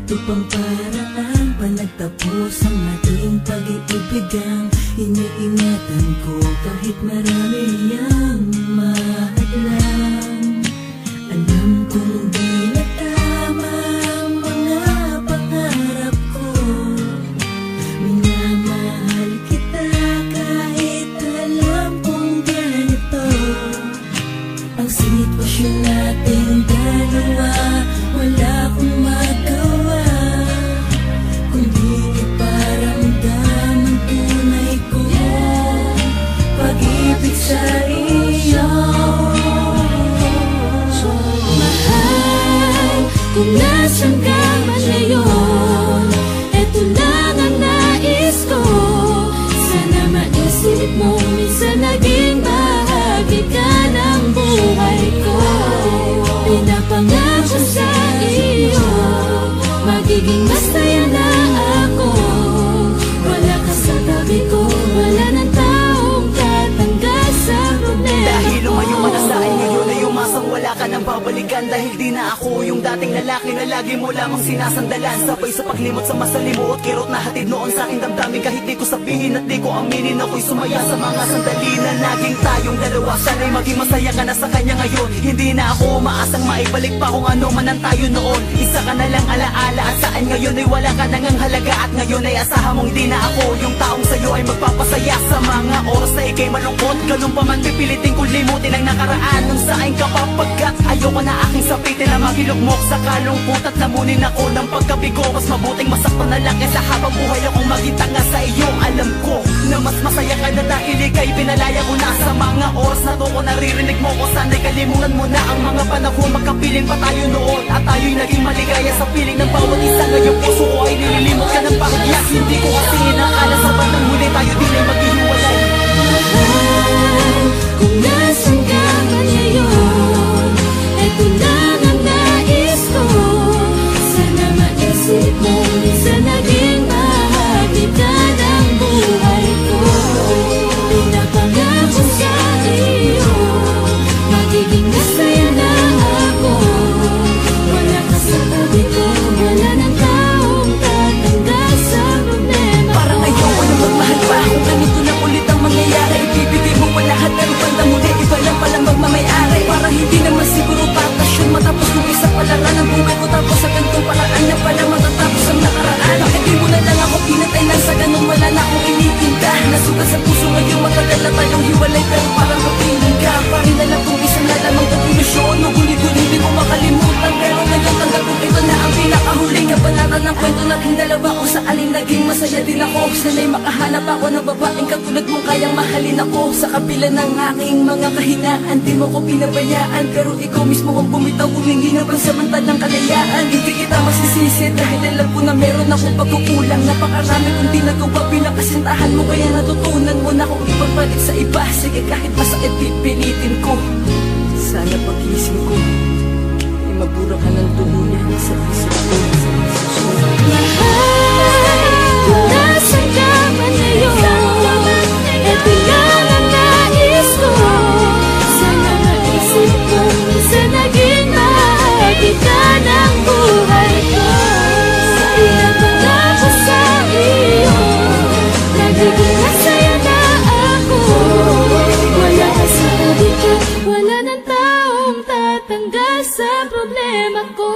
Ito pang paraan panagtapos ang ating pag-iibigan. Iniingatan ko kahit marami ang mahadlang. Alam kong di na tama ang mga pangarap ko. Minamahal kita kahit alam kong ganito ang sitwasyon nating dalawa. Wala akong magawa kundi iparamdam ang tunay kong pag-ibig sa iyo. Mahal, kung nasan ka man ngayon, eto lang ang nais ko. Sana maisip mo minsan naging bahagi ka ng buhay ko. Pinapangako sa iyo, magiging masaya na ako. Wala ka sa tabi ko, wala ng taong tatanggal sa problema. Dahil lumayo ka na sa akin ngayon ay umasang wala ka nang babalikan. Dahil di na ako yung dating lalaki na lagi mo lamang sinasandalan. Sabay sa paglimot sa masalimuot, kirot na hatid noon sa aking damdamin. Kahit di ko sabihin at di ko aminin, ako'y sumaya sa mga sandali na naging tayong dalawa. Sana'y maging masaya ka na sa kanya ngayon. Hindi na ako umaasang maibalik pa kung ano man ang tayo noon. Isa ka na lang alaala at saan ngayon ay wala ka nang halaga. At ngayon ay asahan mong hindi na ako yung taong sa'yo ay magpapasaya sa mga oras na ikay malungkot. Ganun pa man pipilitin kong limutin ang nakaraan nung saan ka papagkat ayoko na aking sapitin na makilugmok sa kalungkot at lamunin ako ng pagkabigo. Mas mabuting masaktan na lang kaysa habang buhay akong maging tanga sa iyo. Alam ko na mas masaya ka na dahil ikay pinalaya ko na sa mga oras na to ko naririnig mo ko. Sana'y kalimutan mo na ang mga panahon magkapiling pa tayo noon at tayo'y naging maligaya sa piling ng bawat isa. Ngayong puso ko ay nililimot ka ng bahagya. Hindi ko kasi inakala sa bandang huli tayo din ay maghihiwalay. Mahal, kung nasan ka man ngayon, eto lang ang nais ko. Sana maisip mo minsan naging bahagi ka ng buhay ko. Pinapangako sa iyo, magiging masaya na ako. Wala ka sa tabi ko, wala ng taong tatanggal sa problema. Parang ayoko na magmahal pa kung ganito na ulit ang mangyayari. Ibibigay mo pa lahat pero banda muli iba lang palang magmamayari. Parang hindi naman siguro bakasyon matapos kung isa palaran ang buhay ko. Tapos sa ganitong paraan na pala matatapos ang nakaraan. Bakit di mo na lang ako pinatay lang sa ganun wala na akong initinda. Nasugat sa puso ngayon matagal na tayong hiwalay pero parang kapiling ka. Parang na lang kung isang na lamang konklusyon. Ngunit-ngunit di ko makalimutan pero ngayon tanggap kong ito na ang pinakahuling kabanatan ng kwento nating dalawa. Kung sa alin naging masaya din ako. Sana'y makahanap ako ng babaeng katulad mong kayang mahalin ako. Sa kabila ng aking mga kahinaan, di mo ko pinabayaan. Pero ikaw mismo ang bumitaw, humingi ng pansamantalang kalayaan. Hindi kita masisisi dahil alam ko na meron akong pagkukulang. Napakarami kong di nagawa bilang kasintahan mo. Kaya natutunan mo na kung ipagbalik sa iba. Sige kahit masakit pipilitin ko. Sana pagising ko ay mabura ka ng tuluyan sa isip ko. Mahal, kung nasan ka man ngayon, eto lang ang nais ko. Sana maisip mo minsan naging bahagi ka ng buhay ko. Pinapangako sa iyo, nagiging masaya na ako. Wala ka sa tabi ko, wala ng taong tatanggal sa problema ko.